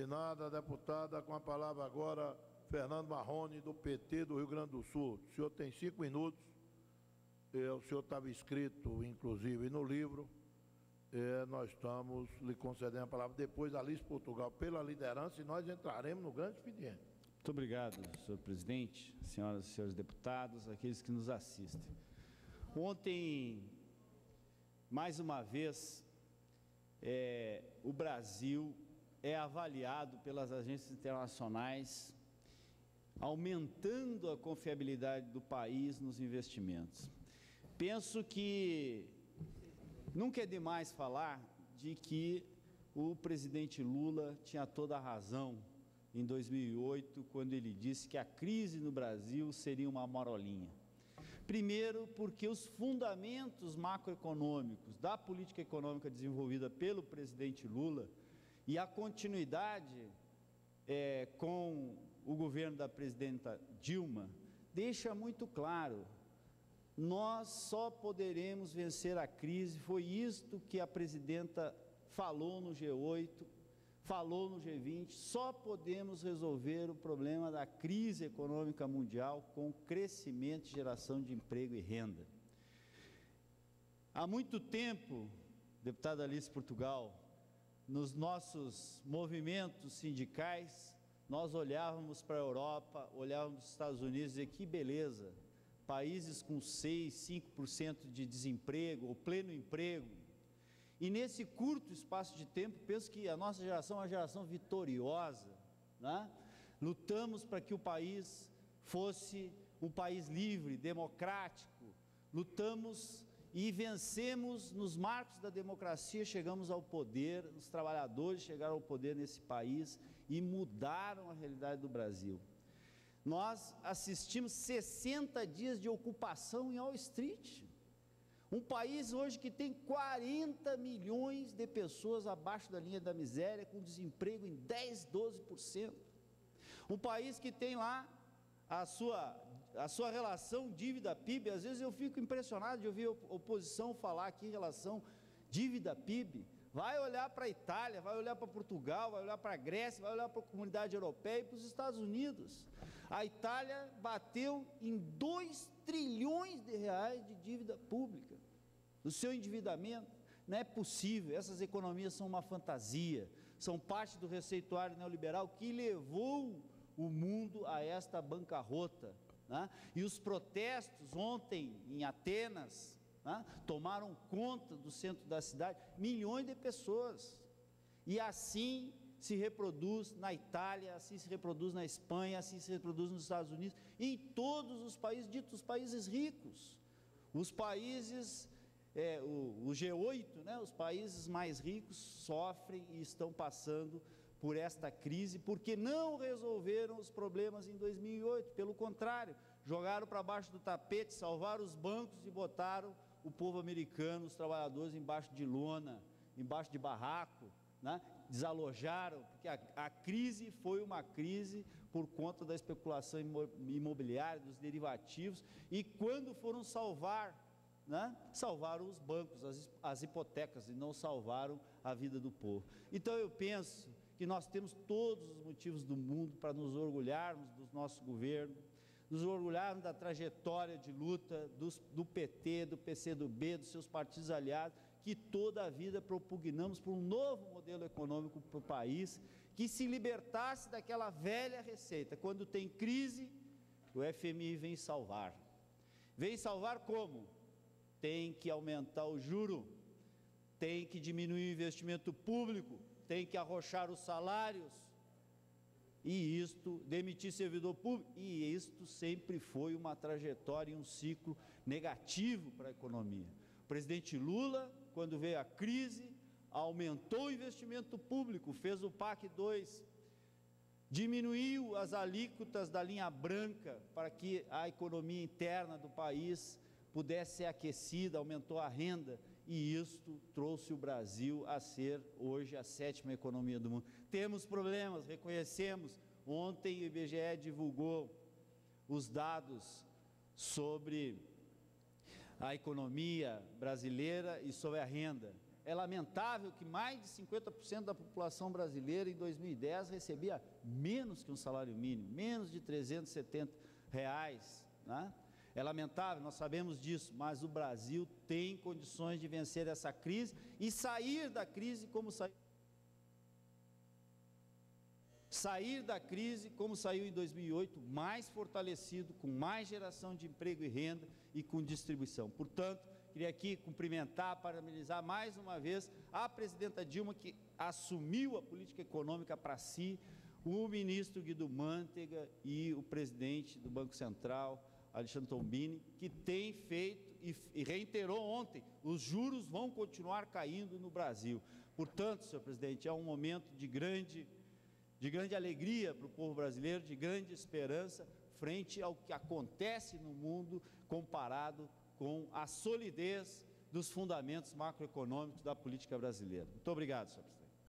Nada, deputada, com a palavra agora, Fernando Marrone, do PT do Rio Grande do Sul. O senhor tem 5 minutos. O senhor estava escrito, inclusive, no livro. Nós estamos lhe concedendo a palavra depois da Alice Portugal pela liderança e nós entraremos no grande expediente. Muito obrigado, senhor presidente, senhoras e senhores deputados, aqueles que nos assistem. Ontem, mais uma vez, o Brasil é avaliado pelas agências internacionais, aumentando a confiabilidade do país nos investimentos. Penso que nunca é demais falar de que o presidente Lula tinha toda a razão em 2008, quando ele disse que a crise no Brasil seria uma marolinha. Primeiro, porque os fundamentos macroeconômicos da política econômica desenvolvida pelo presidente Lula e a continuidade com o governo da presidenta Dilma deixa muito claro: nós só poderemos vencer a crise. Foi isto que a presidenta falou no G8, falou no G20, só podemos resolver o problema da crise econômica mundial com crescimento e geração de emprego e renda. Há muito tempo, deputada Alice Portugal, nos nossos movimentos sindicais, nós olhávamos para a Europa, olhávamos para os Estados Unidos e dizia: que beleza, países com 6%, 5% de desemprego ou pleno emprego. E nesse curto espaço de tempo, penso que a nossa geração é uma geração vitoriosa, né? Lutamos para que o país fosse um país livre, democrático, lutamos e vencemos nos marcos da democracia, chegamos ao poder, os trabalhadores chegaram ao poder nesse país e mudaram a realidade do Brasil. Nós assistimos 60 dias de ocupação em Wall Street, um país hoje que tem 40 milhões de pessoas abaixo da linha da miséria, com desemprego em 10, 12%, um país que tem lá a sua relação dívida-PIB. Às vezes eu fico impressionado de ouvir a oposição falar aqui em relação dívida-PIB. Vai olhar para a Itália, vai olhar para Portugal, vai olhar para a Grécia, vai olhar para a comunidade europeia e para os Estados Unidos. A Itália bateu em 2 trilhões de reais de dívida pública, do seu endividamento. Não é possível, essas economias são uma fantasia, são parte do receituário neoliberal que levou o mundo a esta bancarrota, né? E os protestos ontem em Atenas, né, tomaram conta do centro da cidade, milhões de pessoas, e assim se reproduz na Itália, assim se reproduz na Espanha, assim se reproduz nos Estados Unidos, em todos os países, ditos países ricos, os países, o G8, né, os países mais ricos sofrem e estão passando por esta crise, porque não resolveram os problemas em 2008, pelo contrário, jogaram para baixo do tapete, salvaram os bancos e botaram o povo americano, os trabalhadores, embaixo de lona, embaixo de barraco, né? Desalojaram, porque a crise foi uma crise por conta da especulação imobiliária, dos derivativos, e quando foram salvar, né, salvaram os bancos, as hipotecas, e não salvaram a vida do povo. Então eu penso que nós temos todos os motivos do mundo para nos orgulharmos do nosso governo, nos orgulharmos da trajetória de luta do PT, do PCdoB, dos seus partidos aliados, que toda a vida propugnamos por um novo modelo econômico para o país, que se libertasse daquela velha receita: quando tem crise, o FMI vem salvar. Vem salvar como? Tem que aumentar o juro, tem que diminuir o investimento público, tem que arrochar os salários, e isto, demitir servidor público, e isto sempre foi uma trajetória e um ciclo negativo para a economia. O presidente Lula, quando veio a crise, aumentou o investimento público, fez o PAC 2, diminuiu as alíquotas da linha branca para que a economia interna do país pudesse ser aquecida, aumentou a renda, e isto trouxe o Brasil a ser hoje a 7ª economia do mundo. Temos problemas, reconhecemos. Ontem o IBGE divulgou os dados sobre a economia brasileira e sobre a renda. É lamentável que mais de 50% da população brasileira em 2010 recebia menos que um salário mínimo, menos de R$370, né? É lamentável, nós sabemos disso, mas o Brasil tem condições de vencer essa crise e sair da crise como saiu. Sair da crise como saiu em 2008, mais fortalecido, com mais geração de emprego e renda e com distribuição. Portanto, queria aqui cumprimentar, parabenizar mais uma vez a presidenta Dilma, que assumiu a política econômica para si, o ministro Guido Mantega e o presidente do Banco Central, Alexandre Tombini, que tem feito e reiterou ontem, os juros vão continuar caindo no Brasil. Portanto, senhor presidente, é um momento de grande alegria para o povo brasileiro, de grande esperança, frente ao que acontece no mundo, comparado com a solidez dos fundamentos macroeconômicos da política brasileira. Muito obrigado, senhor presidente.